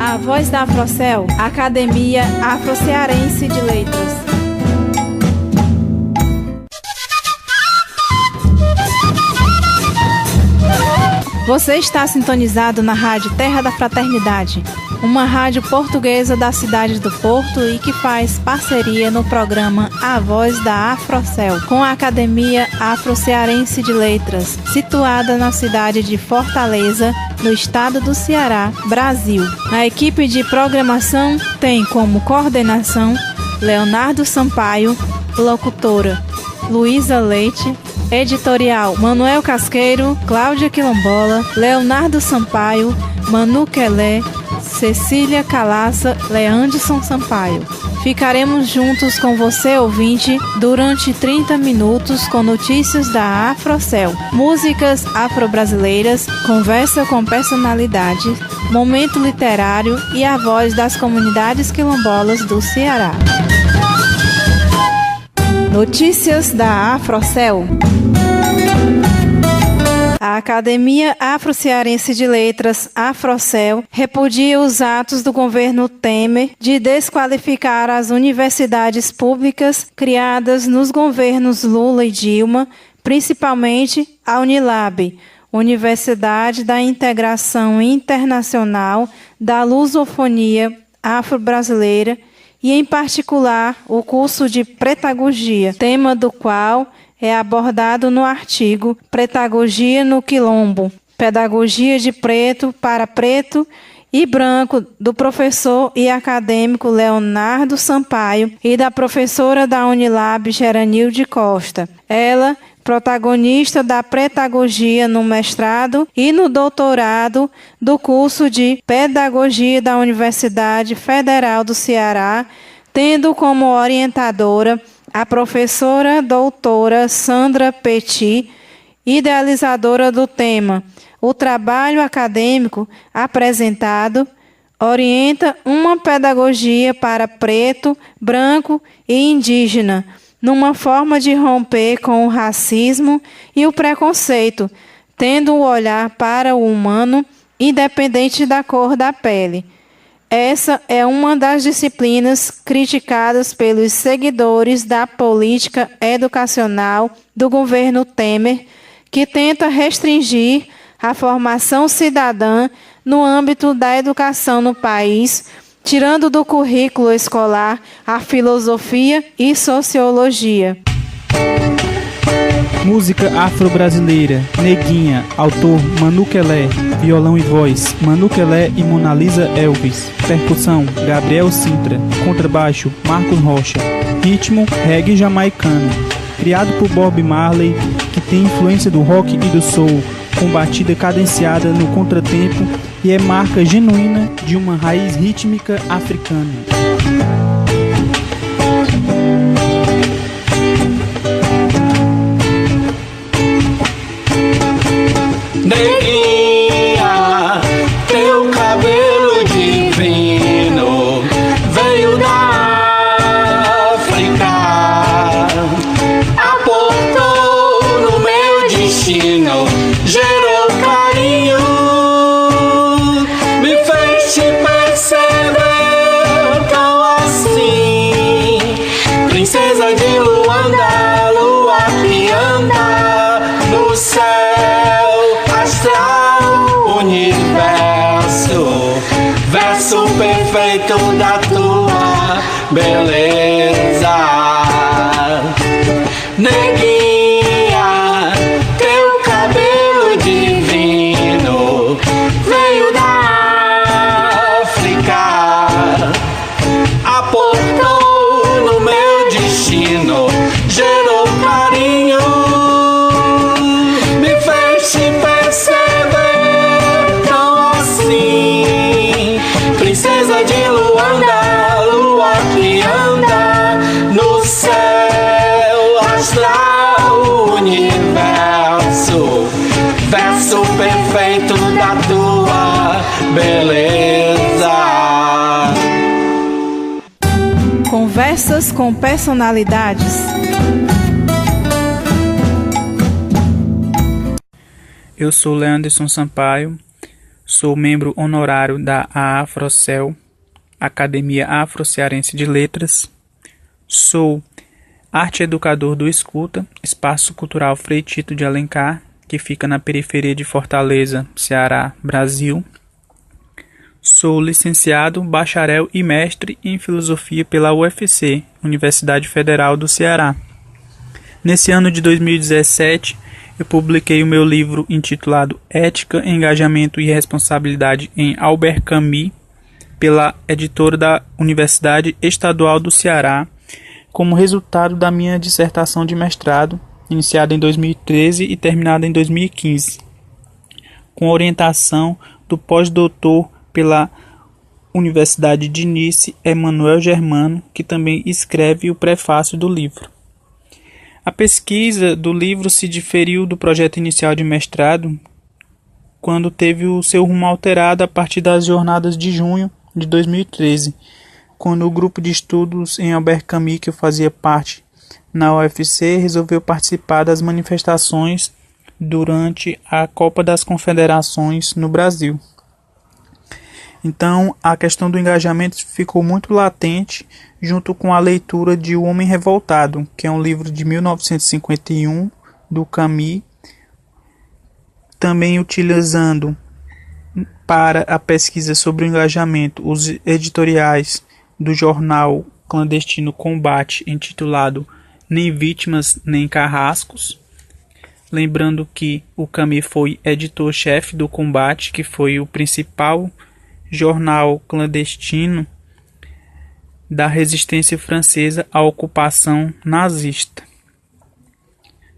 A voz da Afrocel, Academia Afro-Cearense de Letras. Você está sintonizado na Rádio Terra da Fraternidade, uma rádio portuguesa da cidade do Porto e que faz parceria no programa A Voz da Afrocel, com a Academia Afro-Cearense de Letras, situada na cidade de Fortaleza, no estado do Ceará, Brasil. A equipe de programação tem como coordenação Leonardo Sampaio, locutora Luísa Leite, editorial Manuel Casqueiro, Cláudia Quilombola, Leonardo Sampaio, Manu Kelé, Cecília Calaça, Leandson Sampaio. Ficaremos juntos com você, ouvinte, durante 30 minutos com notícias da Afrocel, músicas afro-brasileiras, conversa com personalidade, momento literário e a voz das comunidades quilombolas do Ceará. Notícias da Afrocel. A Academia Afro-Cearense de Letras, Afrocel, repudia os atos do governo Temer de desqualificar as universidades públicas criadas nos governos Lula e Dilma, principalmente a Unilab, Universidade da Integração Internacional da Lusofonia Afro-Brasileira, e, em particular, o curso de Pretagogia, tema do qual é abordado no artigo Pretagogia no Quilombo, Pedagogia de Preto para Preto e Branco, do professor e acadêmico Leonardo Sampaio e da professora da Unilab Geranilde Costa. Ela, protagonista da Pretagogia no mestrado e no doutorado do curso de Pedagogia da Universidade Federal do Ceará, tendo como orientadora a professora doutora Sandra Petit, idealizadora do tema. O trabalho acadêmico apresentado orienta uma pedagogia para preto, branco e indígena, numa forma de romper com o racismo e o preconceito, tendo o olhar para o humano, independente da cor da pele. Essa é uma das disciplinas criticadas pelos seguidores da política educacional do governo Temer, que tenta restringir a formação cidadã no âmbito da educação no país, tirando do currículo escolar a filosofia e sociologia. Música afro-brasileira, Neguinha, autor Manu Kelé, violão e voz, Manu Kelé e Mona Lisa Elvis, percussão, Gabriel Sintra, contrabaixo, Marcos Rocha, ritmo, reggae jamaicano, criado por Bob Marley, que tem influência do rock e do soul, com batida cadenciada no contratempo e é marca genuína de uma raiz rítmica africana. Neguinha, teu cabelo divino veio da África, aportou no meu destino, gerou carinho, me fez te perceber tão assim, princesa de Luanda, lua que anda no céu astral, universo, verso perfeito da tua beleza. Neguinha, teu cabelo divino veio da África, aportou no meu destino, gerou carinho, me fez te perceber tão assim, princesa de Luanda, lua que anda no céu astral, universo, verso perfeito da tua beleza. Conversas com personalidades. Eu sou Leandson Sampaio, Sou membro honorário da AAFROCEL, Academia Afro-Cearense de Letras. Sou arte educador do Escuta, Espaço Cultural Frei Tito de Alencar, que fica na periferia de Fortaleza, Ceará, Brasil. Sou licenciado, bacharel e mestre em filosofia pela UFC, Universidade Federal do Ceará. Nesse ano de 2017, eu publiquei o meu livro intitulado Ética, Engajamento e Responsabilidade em Albert Camus, pela editora da Universidade Estadual do Ceará, como resultado da minha dissertação de mestrado, iniciada em 2013 e terminada em 2015, com orientação do pós-doutor pela Universidade de Nice, Emanuel Germano, que também escreve o prefácio do livro. A pesquisa do livro se diferiu do projeto inicial de mestrado, quando teve o seu rumo alterado a partir das jornadas de junho de 2013, quando o grupo de estudos em Albert Camus que eu fazia parte na UFC resolveu participar das manifestações durante a Copa das Confederações no Brasil. Então, a questão do engajamento ficou muito latente junto com a leitura de O Homem Revoltado, que é um livro de 1951 do Camus, também utilizando para a pesquisa sobre o engajamento os editoriais do jornal clandestino Combate, intitulado Nem Vítimas Nem Carrascos. Lembrando que o Camus foi editor-chefe do Combate, que foi o principal jornal clandestino da resistência francesa à ocupação nazista.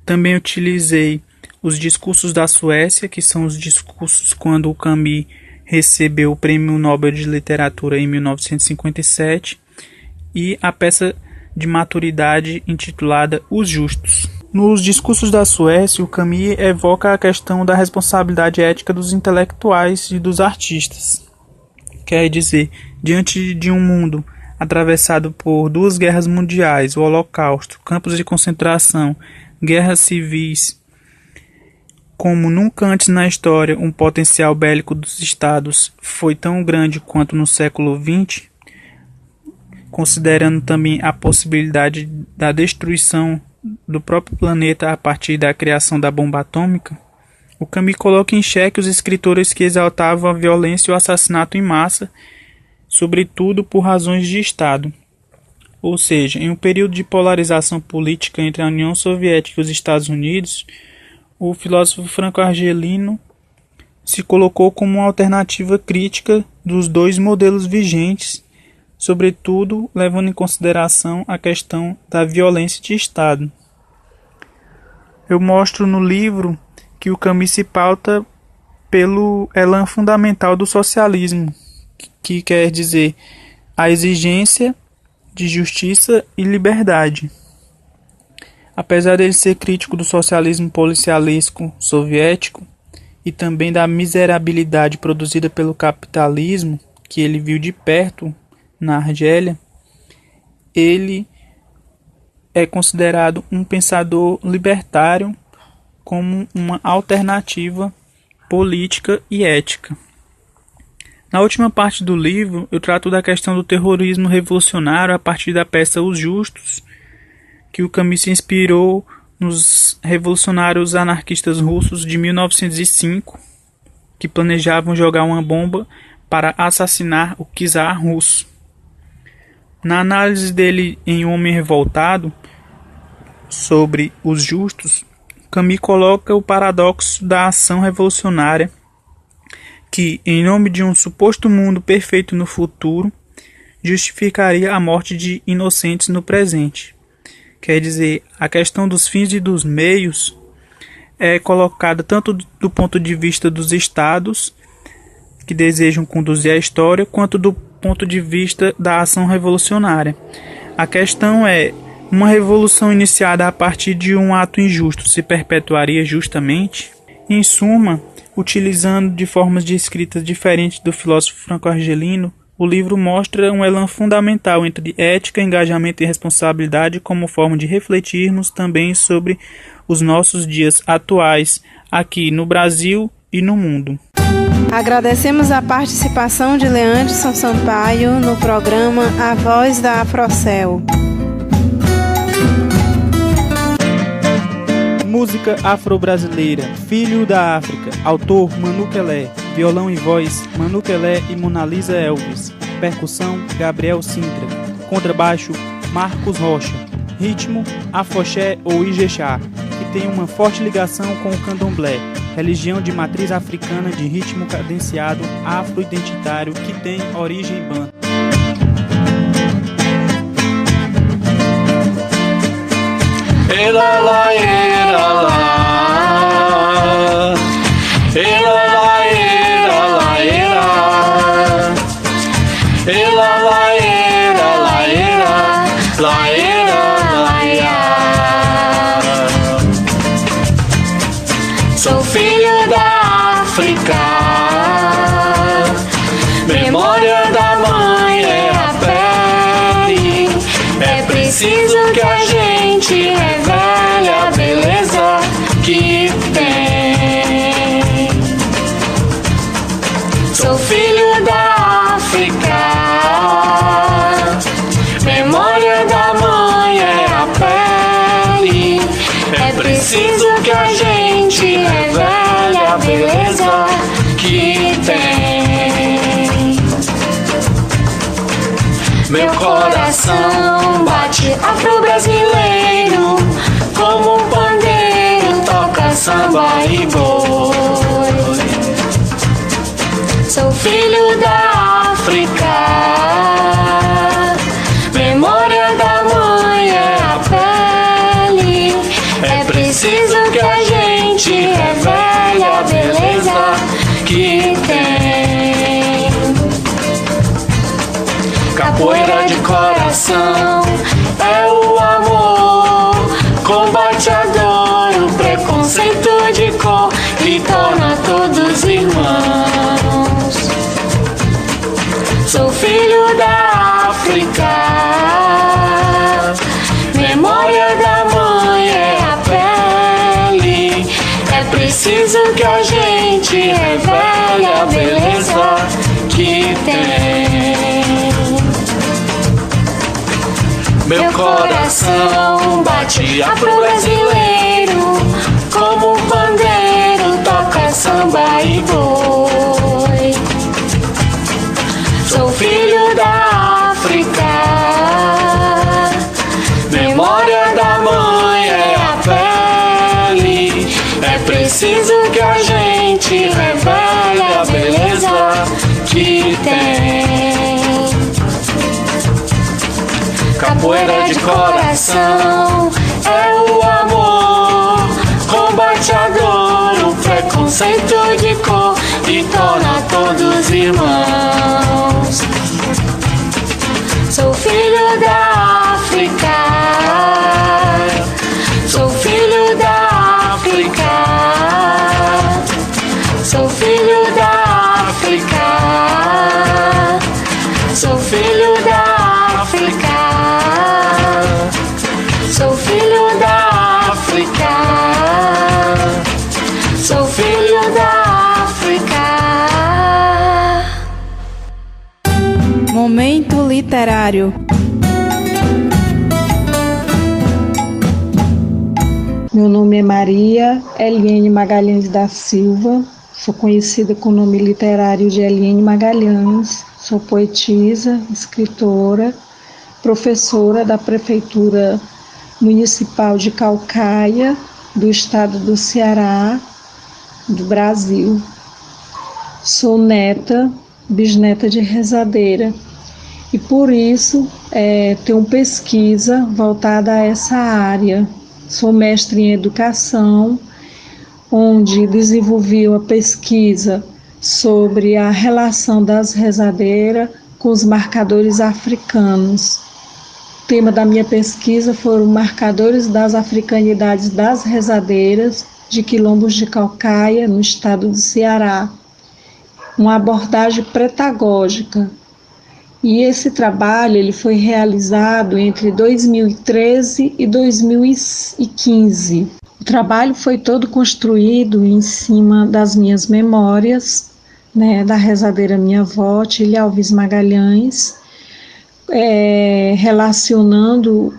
Também utilizei os discursos da Suécia, que são os discursos quando o Camus recebeu o Prêmio Nobel de Literatura em 1957, e a peça de maturidade intitulada Os Justos. Nos discursos da Suécia, o Camus evoca a questão da responsabilidade ética dos intelectuais e dos artistas. Quer dizer, diante de um mundo atravessado por 2 guerras mundiais, o Holocausto, campos de concentração, guerras civis, como nunca antes na história um potencial bélico dos Estados foi tão grande quanto no século XX, considerando também a possibilidade da destruição do próprio planeta a partir da criação da bomba atômica, o Camus coloca em xeque os escritores que exaltavam a violência e o assassinato em massa, sobretudo por razões de Estado. Ou seja, em um período de polarização política entre a União Soviética e os Estados Unidos, o filósofo franco-argelino se colocou como uma alternativa crítica dos 2 modelos vigentes, sobretudo levando em consideração a questão da violência de Estado. Eu mostro no livro que o Camus se pauta pelo elan fundamental do socialismo, que quer dizer a exigência de justiça e liberdade. Apesar dele ser crítico do socialismo policialesco soviético e também da miserabilidade produzida pelo capitalismo, que ele viu de perto na Argélia, ele é considerado um pensador libertário como uma alternativa política e ética. Na última parte do livro, eu trato da questão do terrorismo revolucionário a partir da peça Os Justos, que o Camus se inspirou nos revolucionários anarquistas russos de 1905, que planejavam jogar uma bomba para assassinar o czar russo. Na análise dele em O Homem Revoltado, sobre os justos, Camus coloca o paradoxo da ação revolucionária que, em nome de um suposto mundo perfeito no futuro, justificaria a morte de inocentes no presente. Quer dizer, a questão dos fins e dos meios é colocada tanto do ponto de vista dos estados que desejam conduzir a história, quanto do ponto de vista da ação revolucionária. A questão é: uma revolução iniciada a partir de um ato injusto se perpetuaria justamente? Em suma, utilizando de formas de escrita diferentes do filósofo franco-argelino, o livro mostra um elan fundamental entre ética, engajamento e responsabilidade como forma de refletirmos também sobre os nossos dias atuais, aqui no Brasil e no mundo. Agradecemos a participação de Leanderson Sampaio no programa A Voz da Afrocel. Música afro-brasileira, Filho da África, autor Manu Kelé, violão e voz Manu Kelé e Monalisa Elvis, percussão Gabriel Sintra, contrabaixo Marcos Rocha, ritmo afoxé ou ijexá, que tem uma forte ligação com o candomblé, religião de matriz africana de ritmo cadenciado afro-identitário que tem origem banto. Elala, elala, elala, elala, elala, elala, elala, elala, elala. Sou filho da África, memória da mãe é a pele. É preciso que a gente revele a beleza que tem. Sou filho da África, memória da mãe é a pele. É preciso que a gente revele a beleza que tem. Meu coração bate afro-brasileiro, como um pandeiro toca samba e boi. Sou filho da África, memória da mãe é a pele. É preciso que a gente revele a beleza que tem. Capoeira de coração é o amor, combate a dor, o preconceito de cor e torna todos irmãos. Sou filho da África, memória da mãe é a pele. É preciso que a gente revele a beleza que tem. Meu coração bate afro-brasileiro, como um pandeiro toca samba e boi. Sou filho da África, memória da mãe é a pele. É preciso que a gente revele a beleza que tem. Capoeira de coração é o amor, combate a dor, o preconceito de cor e torna todos irmãos. Sou filho da África, sou filho da África, sou filho da África, sou filho da África. Sou filho da África, sou filho da África. Momento literário. Meu nome é Maria Eliene Magalhães da Silva, sou conhecida com o nome literário de Eliene Magalhães, sou poetisa, escritora, professora da Prefeitura Municipal de Caucaia, do estado do Ceará, do Brasil. Sou neta, bisneta de rezadeira e por isso tenho pesquisa voltada a essa área. Sou mestre em educação, onde desenvolvi uma pesquisa sobre a relação das rezadeiras com os marcadores africanos. O tema da minha pesquisa foram marcadores das africanidades das rezadeiras de quilombos de Caucaia, no estado do Ceará. Uma abordagem pedagógica. E esse trabalho ele foi realizado entre 2013 e 2015. O trabalho foi todo construído em cima das minhas memórias né, da rezadeira minha avó, Tília Alves Magalhães, relacionando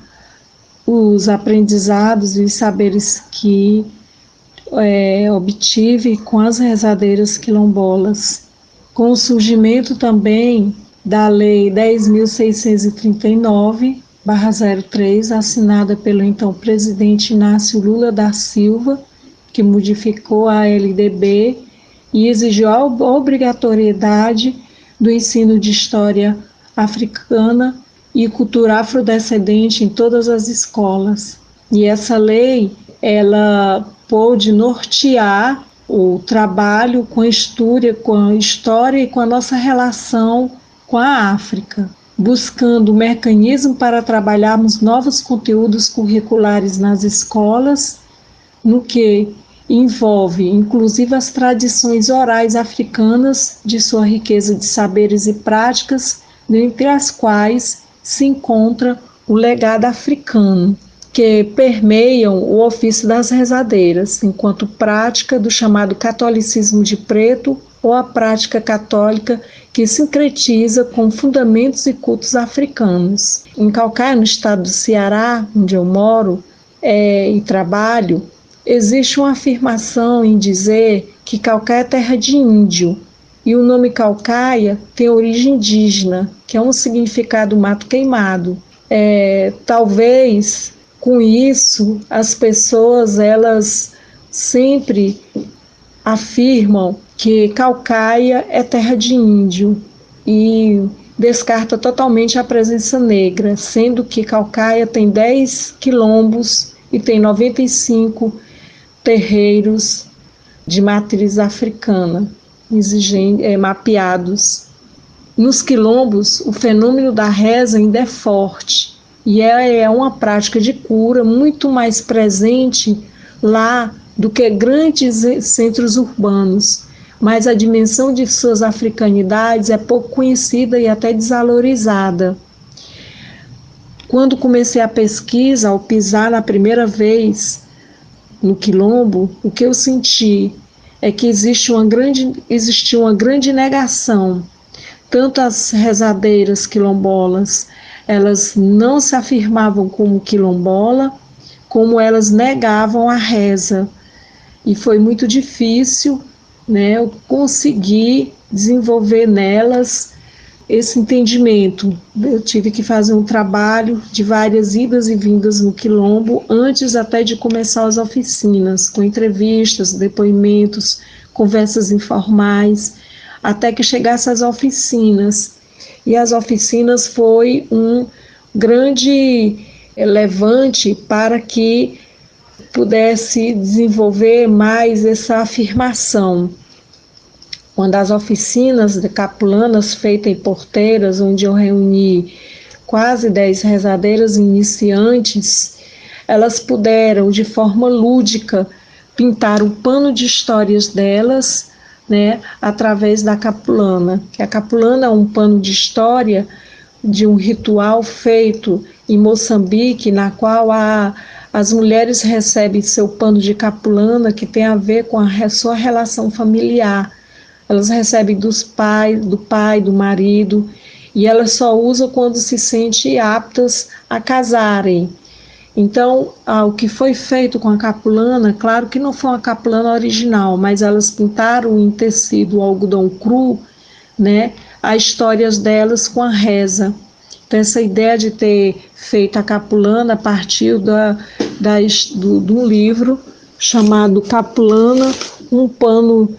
os aprendizados e os saberes que obtive com as rezadeiras quilombolas. Com o surgimento também da Lei 10.639/03, assinada pelo então presidente Inácio Lula da Silva, que modificou a LDB e exigiu a obrigatoriedade do ensino de história africana e cultura afrodescendente em todas as escolas. E essa lei, ela pôde nortear o trabalho com a história e com a nossa relação com a África, buscando um mecanismo para trabalharmos novos conteúdos curriculares nas escolas, no que envolve inclusive as tradições orais africanas de sua riqueza de saberes e práticas, dentre as quais se encontra o legado africano, que permeiam o ofício das rezadeiras, enquanto prática do chamado catolicismo de preto ou a prática católica que sincretiza com fundamentos e cultos africanos. Em Caucaia, no estado do Ceará, onde eu moro e trabalho, existe uma afirmação em dizer que Caucaia é terra de índio, e o nome Caucaia tem origem indígena, que é um significado mato queimado. Talvez com isso as pessoas elas sempre afirmam que Caucaia é terra de índio e descarta totalmente a presença negra, sendo que Caucaia tem 10 quilombos e tem 95 terreiros de matriz africana mapeados. Nos quilombos, o fenômeno da reza ainda é forte e é uma prática de cura muito mais presente lá do que grandes centros urbanos, mas a dimensão de suas africanidades é pouco conhecida e até desvalorizada. Quando comecei a pesquisa, ao pisar na primeira vez no quilombo, o que eu senti é que existiu uma grande negação. Tanto as rezadeiras quilombolas, elas não se afirmavam como quilombola, como elas negavam a reza. E foi muito difícil, né, eu conseguir desenvolver nelas esse entendimento. Eu tive que fazer um trabalho de várias idas e vindas no quilombo, antes até de começar as oficinas, com entrevistas, depoimentos, conversas informais, até que chegasse às oficinas. E as oficinas foi um grande levante para que pudesse desenvolver mais essa afirmação. Quando as oficinas de capulanas feitas em Porteiras, onde eu reuni quase 10 rezadeiras iniciantes, elas puderam, de forma lúdica, pintar o pano de histórias delas, né, através da capulana. Que a capulana é um pano de história de um ritual feito em Moçambique, na qual as mulheres recebem seu pano de capulana, que tem a ver com a sua relação familiar. Elas recebem do pai, do marido, e elas só usam quando se sentem aptas a casarem. Então, o que foi feito com a capulana, claro que não foi uma capulana original, mas elas pintaram em tecido algodão cru, né, as histórias delas com a reza. Então, essa ideia de ter feito a capulana partiu de um livro chamado Capulana, um pano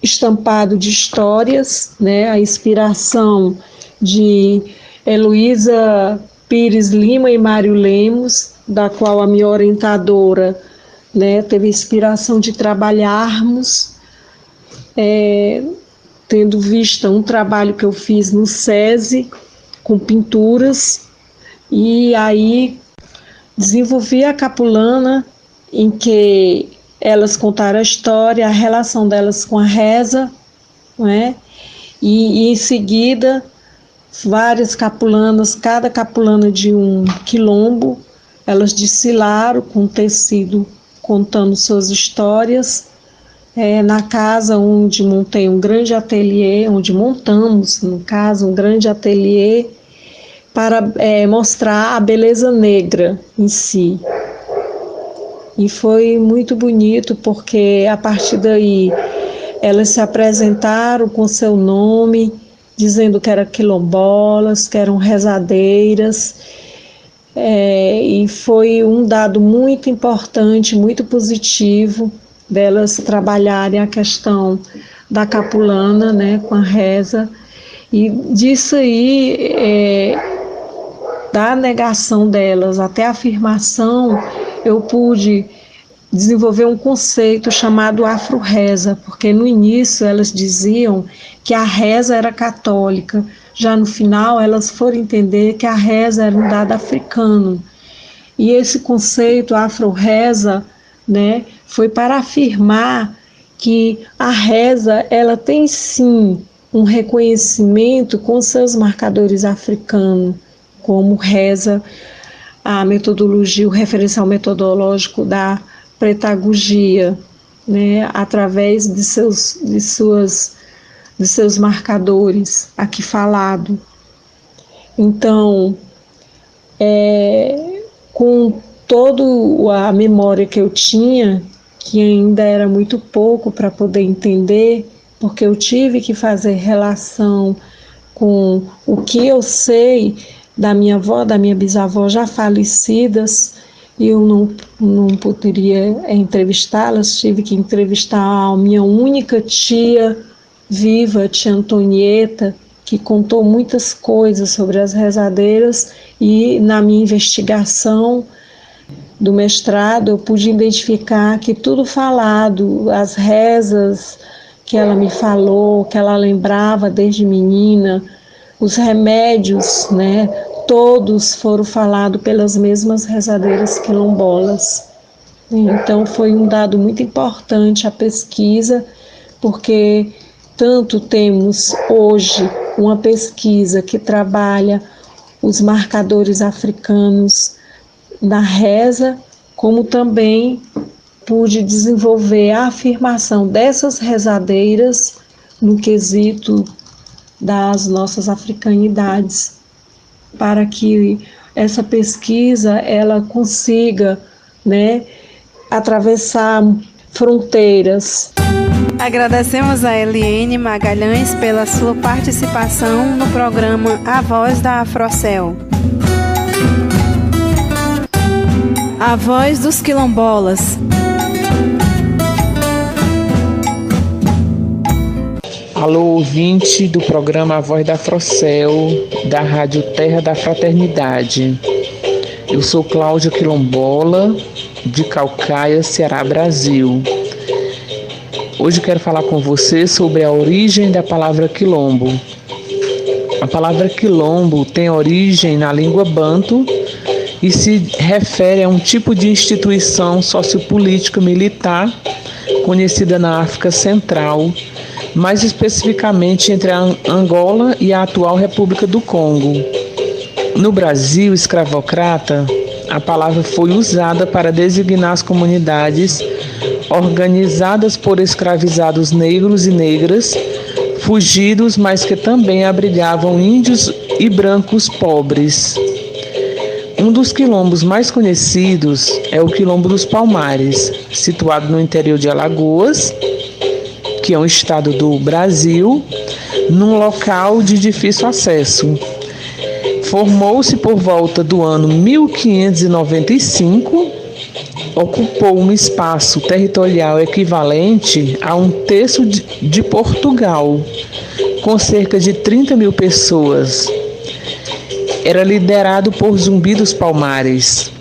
estampado de histórias, né, a inspiração de Heloísa Pires Lima e Mário Lemos, da qual a minha orientadora, né, teve a inspiração de trabalharmos, tendo vista um trabalho que eu fiz no SESI, com pinturas, e aí desenvolvi a capulana, em que elas contaram a história, a relação delas com a reza, né? E em seguida, várias capulanas, cada capulana de um quilombo, elas desfilaram com tecido, contando suas histórias, na casa onde montei um grande ateliê, onde montamos, no caso, um grande ateliê para mostrar a beleza negra em si. E foi muito bonito porque a partir daí elas se apresentaram com seu nome, dizendo que eram quilombolas, que eram rezadeiras, e foi um dado muito importante, muito positivo, delas trabalharem a questão da capulana, né, com a reza, e disso aí, da negação delas até a afirmação, eu pude desenvolver um conceito chamado afro-reza, porque no início elas diziam que a reza era católica, já no final elas foram entender que a reza era um dado africano. E esse conceito afro-reza, né, foi para afirmar que a reza ela tem sim um reconhecimento com seus marcadores africanos, como reza a metodologia, o referencial metodológico da pretagogia, né, através de seus marcadores aqui falado. Então, com toda a memória que eu tinha, que ainda era muito pouco para poder entender, porque eu tive que fazer relação com o que eu sei da minha avó, da minha bisavó já falecidas, e eu não poderia entrevistá-las, tive que entrevistar a minha única tia viva, a tia Antonieta, que contou muitas coisas sobre as rezadeiras, e na minha investigação do mestrado eu pude identificar que tudo falado, as rezas que ela me falou, que ela lembrava desde menina, os remédios, né, todos foram falados pelas mesmas rezadeiras quilombolas. Então foi um dado muito importante a pesquisa, porque tanto temos hoje uma pesquisa que trabalha os marcadores africanos na reza, como também pude desenvolver a afirmação dessas rezadeiras no quesito das nossas africanidades, para que essa pesquisa ela consiga, né, atravessar fronteiras. Agradecemos a Eliene Magalhães pela sua participação no programa A Voz da Afrocel. A Voz dos Quilombolas. Alô, ouvinte do programa A Voz da Afrocel, da Rádio Terra da Fraternidade. Eu sou Cláudia Quilombola, de Caucaia, Ceará, Brasil. Hoje quero falar com você sobre a origem da palavra quilombo. A palavra quilombo tem origem na língua banto e se refere a um tipo de instituição sociopolítica militar conhecida na África Central, mais especificamente entre a Angola e a atual República do Congo. No Brasil escravocrata, a palavra foi usada para designar as comunidades organizadas por escravizados negros e negras, fugidos, mas que também abrigavam índios e brancos pobres. Um dos quilombos mais conhecidos é o Quilombo dos Palmares, situado no interior de Alagoas, que é um estado do Brasil, num local de difícil acesso. Formou-se por volta do ano 1595, ocupou um espaço territorial equivalente a um terço de Portugal, com cerca de 30 mil pessoas. Era liderado por Zumbi dos Palmares.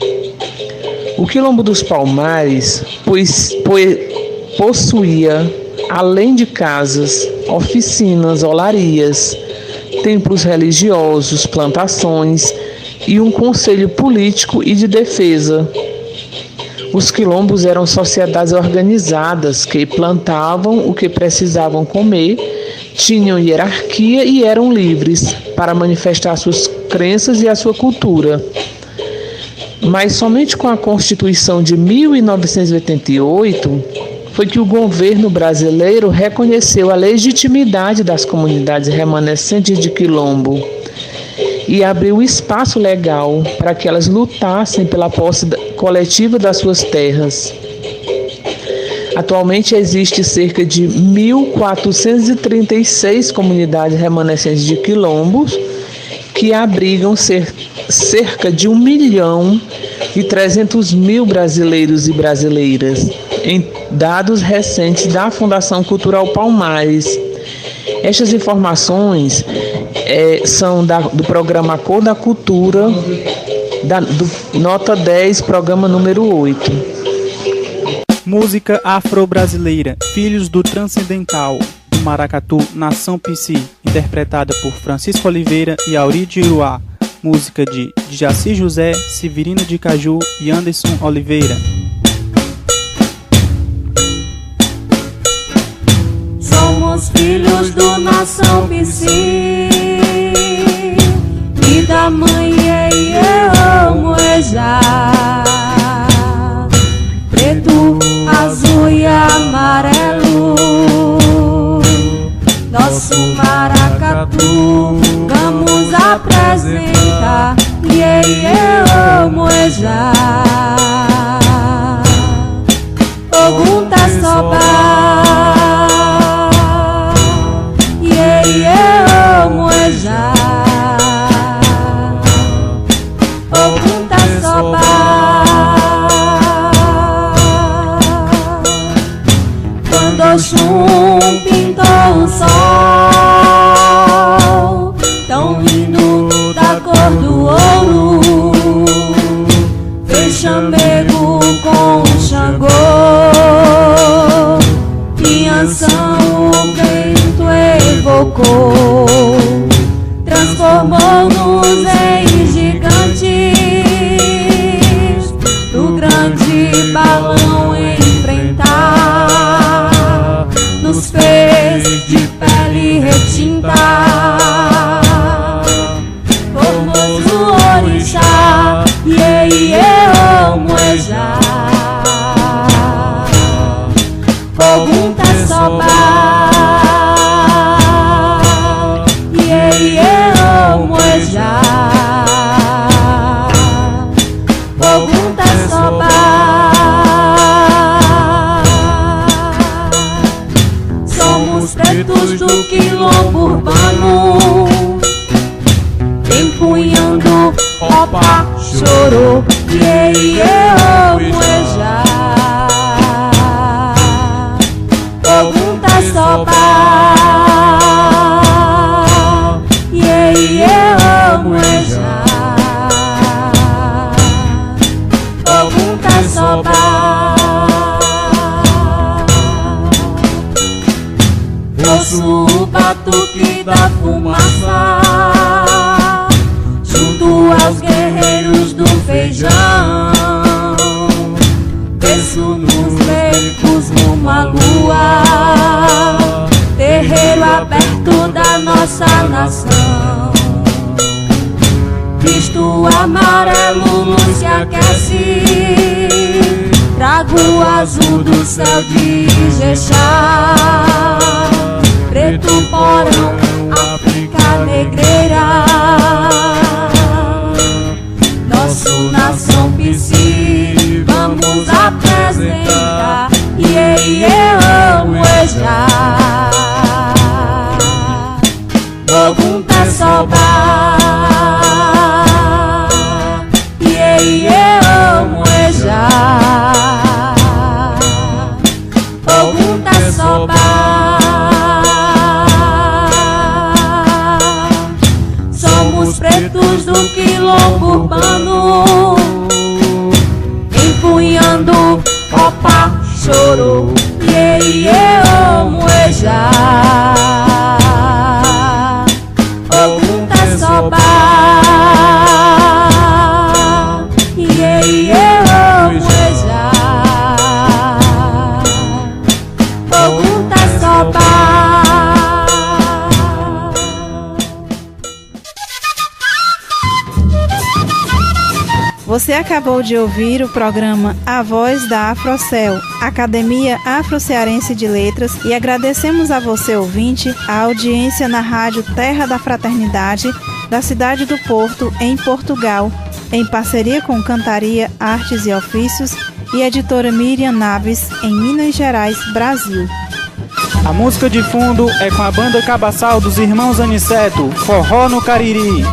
O Quilombo dos Palmares possuía, além de casas, oficinas, olarias, templos religiosos, plantações e um conselho político e de defesa. Os quilombos eram sociedades organizadas que plantavam o que precisavam comer, tinham hierarquia e eram livres para manifestar suas crenças e a sua cultura. Mas somente com a Constituição de 1988 foi que o governo brasileiro reconheceu a legitimidade das comunidades remanescentes de Quilombo e abriu espaço legal para que elas lutassem pela posse coletiva das suas terras. Atualmente existe cerca de 1.436 comunidades remanescentes de quilombos que abrigam cerca de 1.300.000 brasileiros e brasileiras, em dados recentes da Fundação Cultural Palmares. Estas informações são do programa Cor da Cultura, do Nota 10, programa número 8. Música afro-brasileira, Filhos do Transcendental, do Maracatu, Nação Psi, interpretada por Francisco Oliveira e Auri de Iruá. Música de Jaci José, Severino de Caju e Anderson Oliveira. Somos filhos do Nação Psi e da mãe Moejá. Preto, azul e amarelo, nosso maracatu, vamos apresentar Moejá. Ogum tá sobá, Moejá. Ogum tá sobá. Oxum pintou um sol tão lindo da cor do ouro, fez chamego com Xangô, e Anção o vento evocou, transformou-nos em gigantes do grande balão enfrentar. Nos fez de pele retinta, formoso orixá, Moejá. Ogum tá sobá, Moejá. Ogum tá sobá. Pretos do quilombo urbano, empunhando opa, chorou, Moejá. Ogum tá sobá, Moejá. Ogum tá sobá. Ouço o batuque da fumaça, junto aos guerreiros do feijão. Desço nos becos numa lua, terreiro aberto da nossa nação. Visto amarelo, luz se aquece, trago o azul do céu de Ijexá. Preto porão, África negreira, nosso Nação Psi, vamos apresentar Moejá. Ogum tá sobá, Moejá. Ogum tá sobá. Somos pretos do quilombo urbano, empunhando opa, chorou, Moejá. Ogum tá sobá, Moejá. Ogum tá sobá. Você acabou de ouvir o programa A Voz da Afrocel, Academia Afro-Cearense de Letras, e agradecemos a você, ouvinte, a audiência na Rádio Terra da Fraternidade, da cidade do Porto, em Portugal, em parceria com Cantaria Artes e Ofícios e editora Miriam Naves, em Minas Gerais, Brasil. A música de fundo é com a banda Cabaçal dos Irmãos Aniceto, Forró no Cariri.